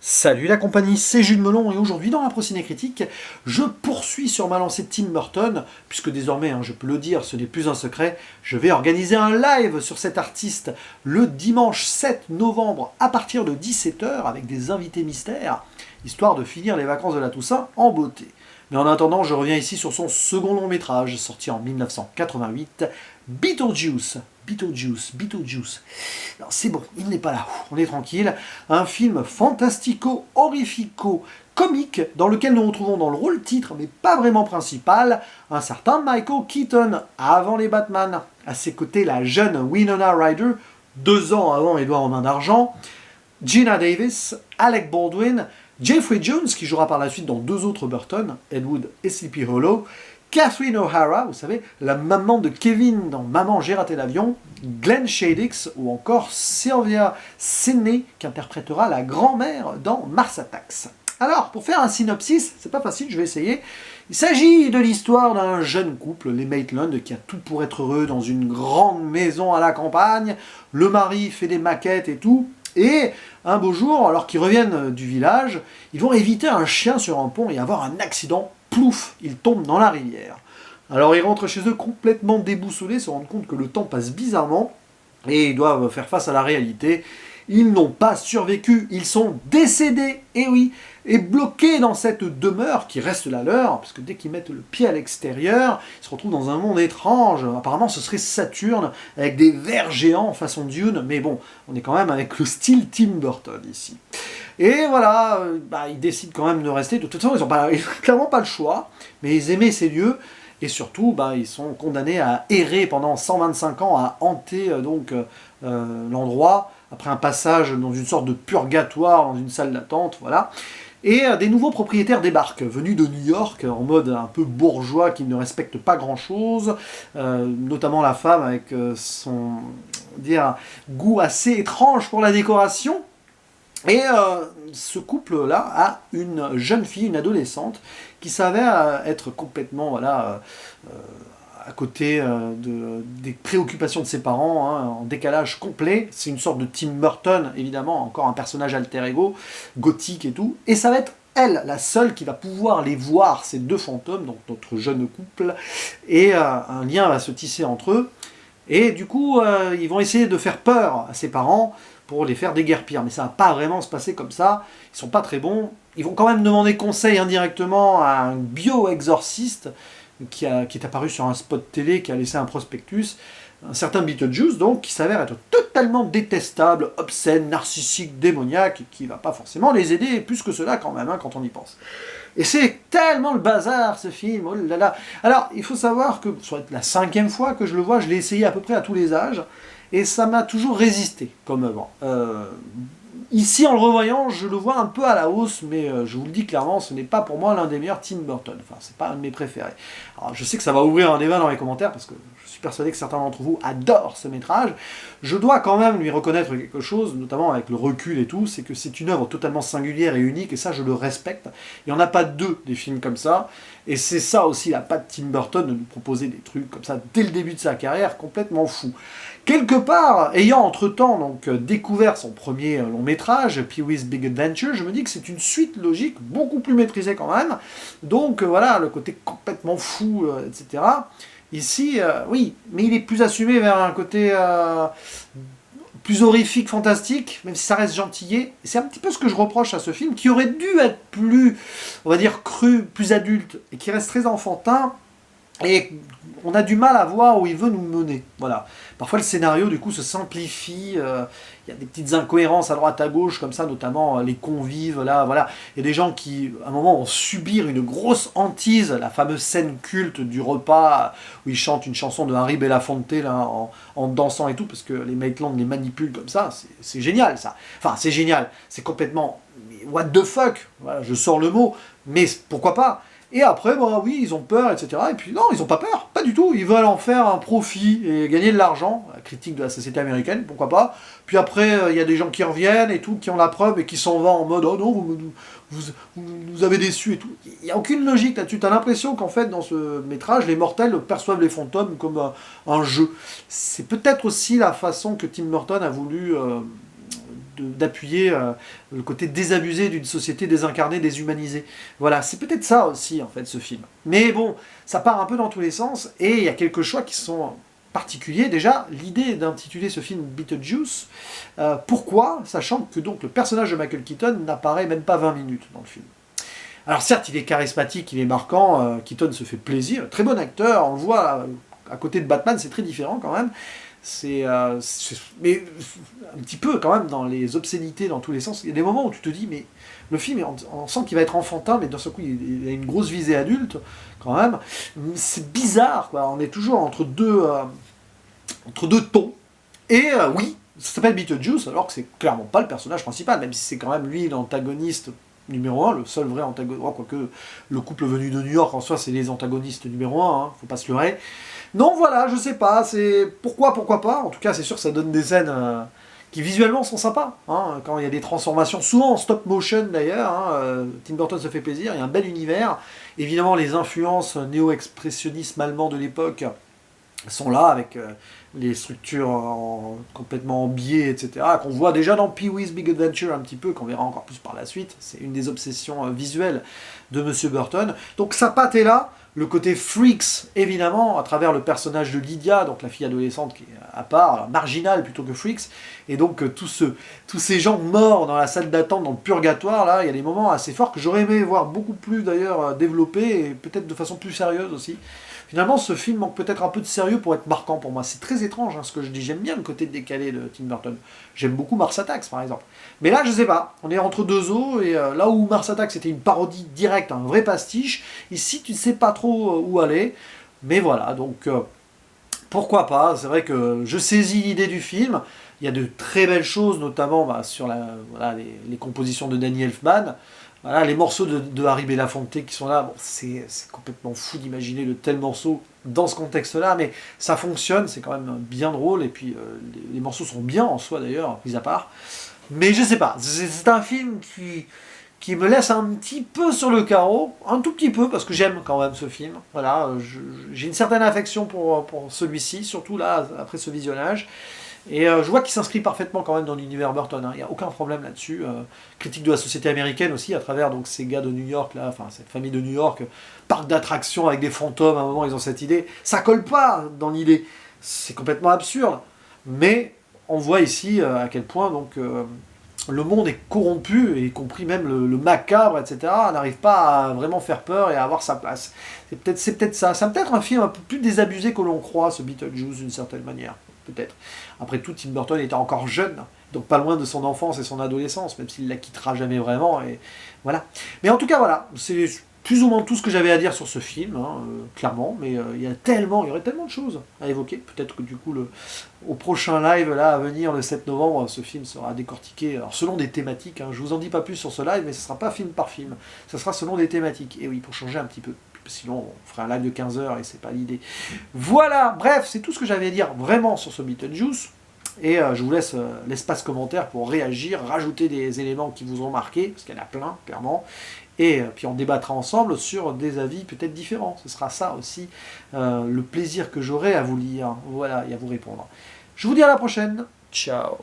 Salut la compagnie, c'est Jules Melon et aujourd'hui dans la Prociné Critique, je poursuis sur ma lancée Tim Burton, puisque désormais, je peux le dire, ce n'est plus un secret, je vais organiser un live sur cet artiste le dimanche 7 novembre à partir de 17 h avec des invités mystères, histoire de finir les vacances de la Toussaint en beauté. Mais en attendant, je reviens ici sur son second long métrage, sorti en 1988, Beetlejuice. Alors c'est bon, il n'est pas là, on est tranquille. Un film fantastico-horrifico-comique dans lequel nous retrouvons dans le rôle titre, mais pas vraiment principal, un certain Michael Keaton, avant les Batman. À ses côtés, la jeune Winona Ryder, 2 ans avant Édouard en main d'argent, Gina Davis, Alec Baldwin, Jeffrey Jones, qui jouera par la suite dans 2 autres Burton, Ed Wood et Sleepy Hollow, Catherine O'Hara, vous savez, la maman de Kevin dans Maman, j'ai raté l'avion, Glenn Shadix ou encore Sylvia Sidney qui interprétera la grand-mère dans Mars Attacks. Alors, pour faire un synopsis, c'est pas facile, je vais essayer. Il s'agit de l'histoire d'un jeune couple, les Maitland, qui a tout pour être heureux dans une grande maison à la campagne. Le mari fait des maquettes et tout. Et un beau jour, alors qu'ils reviennent du village, ils vont éviter un chien sur un pont et avoir un accident. Plouf, ils tombent dans la rivière. Alors ils rentrent chez eux complètement déboussolés, se rendent compte que le temps passe bizarrement, et ils doivent faire face à la réalité. Ils n'ont pas survécu, ils sont décédés, et oui, et bloqués dans cette demeure qui reste la leur, parce que dès qu'ils mettent le pied à l'extérieur, ils se retrouvent dans un monde étrange. Apparemment ce serait Saturne, avec des vers géants façon Dune, mais bon, on est quand même avec le style Tim Burton ici. Et voilà, ils décident quand même de rester. De toute façon, ils n'ont clairement pas le choix, mais ils aimaient ces lieux. Et surtout, ils sont condamnés à errer pendant 125 ans, à hanter l'endroit, après un passage dans une sorte de purgatoire, dans une salle d'attente, voilà. Et des nouveaux propriétaires débarquent, venus de New York, en mode un peu bourgeois, qui ne respectent pas grand-chose, notamment la femme avec son goût assez étrange pour la décoration. Et ce couple-là a une jeune fille, une adolescente, qui s'avère être complètement à côté des préoccupations de ses parents, en décalage complet. C'est une sorte de Tim Burton, évidemment, encore un personnage alter ego, gothique et tout. Et ça va être elle, la seule qui va pouvoir les voir, ces 2 fantômes, donc notre jeune couple, et un lien va se tisser entre eux. Et du coup, ils vont essayer de faire peur à ses parents, pour les faire déguerpir. Mais ça va pas vraiment se passer comme ça. Ils sont pas très bons. Ils vont quand même demander conseil indirectement à un bio-exorciste qui est apparu sur un spot télé, qui a laissé un prospectus, un certain Beetlejuice, donc, qui s'avère être totalement détestable, obscène, narcissique, démoniaque, et qui va pas forcément les aider plus que cela quand même, quand on y pense. Et c'est tellement le bazar, ce film, oh là là. Alors, il faut savoir que, ça va être la 5e fois que je le vois, je l'ai essayé à peu près à tous les âges, et ça m'a toujours résisté comme œuvre. Ici, en le revoyant, je le vois un peu à la hausse, mais je vous le dis clairement, ce n'est pas pour moi l'un des meilleurs Tim Burton. Enfin, c'est pas un de mes préférés. Alors, je sais que ça va ouvrir un débat dans les commentaires, parce que je suis persuadé que certains d'entre vous adorent ce métrage. Je dois quand même lui reconnaître quelque chose, notamment avec le recul et tout, c'est que c'est une œuvre totalement singulière et unique, et ça, je le respecte. Il n'y en a pas 2 des films comme ça, et c'est ça aussi la patte Tim Burton, de nous proposer des trucs comme ça dès le début de sa carrière, complètement fou. Quelque part, ayant entre-temps découvert son premier long métrage, Pee-wee's Big Adventure, je me dis que c'est une suite logique, beaucoup plus maîtrisée quand même. Donc voilà, le côté complètement fou, etc. Ici, oui, mais il est plus assumé vers un côté plus horrifique, fantastique, même si ça reste gentillet. C'est un petit peu ce que je reproche à ce film, qui aurait dû être plus, on va dire, cru, plus adulte, et qui reste très enfantin. Et on a du mal à voir où il veut nous mener. Voilà. Parfois le scénario du coup se simplifie, il y a des petites incohérences à droite à gauche, comme ça, notamment les convives, là, voilà. Il y a des gens qui, à un moment, vont subir une grosse hantise, la fameuse scène culte du repas, où ils chantent une chanson de Harry Belafonte, là, en dansant et tout, parce que les Maitland les manipulent comme ça, c'est génial, ça. Enfin, c'est génial, c'est complètement, what the fuck, voilà, je sors le mot, mais pourquoi pas. Et après, oui, ils ont peur, etc. Et puis non, ils n'ont pas peur, pas du tout. Ils veulent en faire un profit et gagner de l'argent. La critique de la société américaine, pourquoi pas. Puis après, il y a des gens qui reviennent et tout, qui ont la preuve et qui s'en vont en mode « Oh non, vous nous avez déçus » et tout. Il n'y a aucune logique là-dessus. Tu as l'impression qu'en fait, dans ce métrage, les mortels perçoivent les fantômes comme un jeu. C'est peut-être aussi la façon que Tim Burton a voulu d'appuyer le côté désabusé d'une société désincarnée, déshumanisée. Voilà, c'est peut-être ça aussi, en fait, ce film. Mais bon, ça part un peu dans tous les sens, et il y a quelques choix qui sont particuliers. Déjà, l'idée d'intituler ce film Beetlejuice, pourquoi? Sachant que donc le personnage de Michael Keaton n'apparaît même pas 20 minutes dans le film. Alors certes, il est charismatique, il est marquant, Keaton se fait plaisir, très bon acteur, on le voit à côté de Batman, c'est très différent quand même. Mais un petit peu quand même dans les obscénités dans tous les sens. Il y a des moments où tu te dis, mais le film, on sent qu'il va être enfantin, mais d'un seul coup, il a une grosse visée adulte quand même. C'est bizarre, quoi. On est toujours entre deux tons. Et oui, ça s'appelle Beetlejuice, alors que c'est clairement pas le personnage principal, même si c'est quand même lui l'antagoniste numéro 1, le seul vrai antagoniste, quoique le couple venu de New York en soi, c'est les antagonistes numéro 1, hein, faut pas se leurrer. Non, voilà, je sais pas, c'est pourquoi pas. En tout cas, c'est sûr que ça donne des scènes qui visuellement sont sympas. Hein, quand il y a des transformations, souvent en stop motion d'ailleurs, hein, Tim Burton se fait plaisir, il y a un bel univers. Évidemment, les influences néo-expressionnisme allemand de l'époque sont là, avec les structures complètement en biais, etc., qu'on voit déjà dans Pee-wee's Big Adventure un petit peu, qu'on verra encore plus par la suite. C'est une des obsessions visuelles de Monsieur Burton. Donc sa patte est là. Le côté freaks, évidemment, à travers le personnage de Lydia, donc la fille adolescente qui est à part, marginale plutôt que freaks, et donc tous ces gens morts dans la salle d'attente, dans le purgatoire, là, il y a des moments assez forts que j'aurais aimé voir beaucoup plus d'ailleurs développés, et peut-être de façon plus sérieuse aussi. Finalement, ce film manque peut-être un peu de sérieux pour être marquant pour moi. C'est très étrange, hein, ce que je dis. J'aime bien le côté décalé de Tim Burton. J'aime beaucoup Mars Attacks, par exemple. Mais là, je sais pas. On est entre deux eaux, et là où Mars Attacks c'était une parodie directe, un vrai pastiche, ici, tu ne sais pas trop où aller. Mais voilà, donc pourquoi pas. C'est vrai que je saisis l'idée du film. Il y a de très belles choses, notamment sur les compositions de Danny Elfman. Voilà, les morceaux de Harry Belafonte qui sont là, bon, c'est complètement fou d'imaginer de tels morceaux dans ce contexte-là, mais ça fonctionne, c'est quand même bien drôle, et puis les morceaux sont bien en soi d'ailleurs, mis à part. Mais je sais pas, c'est un film qui me laisse un petit peu sur le carreau, un tout petit peu, parce que j'aime quand même ce film. Voilà, j'ai une certaine affection pour celui-ci, surtout là, après ce visionnage. Et je vois qu'il s'inscrit parfaitement quand même dans l'univers Burton, hein. Il n'y a aucun problème là-dessus. Critique de la société américaine aussi, à travers donc, ces gars de New York, là, enfin cette famille de New York, parc d'attractions avec des fantômes, à un moment ils ont cette idée. Ça colle pas dans l'idée, c'est complètement absurde. Mais on voit ici à quel point donc, le monde est corrompu, y compris même le macabre, etc., n'arrive pas à vraiment faire peur et à avoir sa place. C'est peut-être ça. C'est peut-être un film un peu plus désabusé que l'on croit, ce Beetlejuice, d'une certaine manière. Peut-être. Après tout, Tim Burton était encore jeune, donc pas loin de son enfance et son adolescence, même s'il la quittera jamais vraiment, et voilà. Mais en tout cas, voilà, c'est plus ou moins tout ce que j'avais à dire sur ce film, hein, clairement, mais il y aurait tellement de choses à évoquer. Peut-être que du coup, au prochain live, là, à venir, le 7 novembre, ce film sera décortiqué, alors selon des thématiques, hein, je vous en dis pas plus sur ce live, mais ce sera pas film par film, ce sera selon des thématiques, et oui, pour changer un petit peu. Sinon, on ferait un live de 15 heures et c'est pas l'idée. Voilà, bref, c'est tout ce que j'avais à dire vraiment sur ce Beetlejuice. Et je vous laisse l'espace commentaire pour réagir, rajouter des éléments qui vous ont marqué, parce qu'il y en a plein, clairement. Et puis on débattra ensemble sur des avis peut-être différents. Ce sera ça aussi le plaisir que j'aurai à vous lire, voilà, et à vous répondre. Je vous dis à la prochaine. Ciao.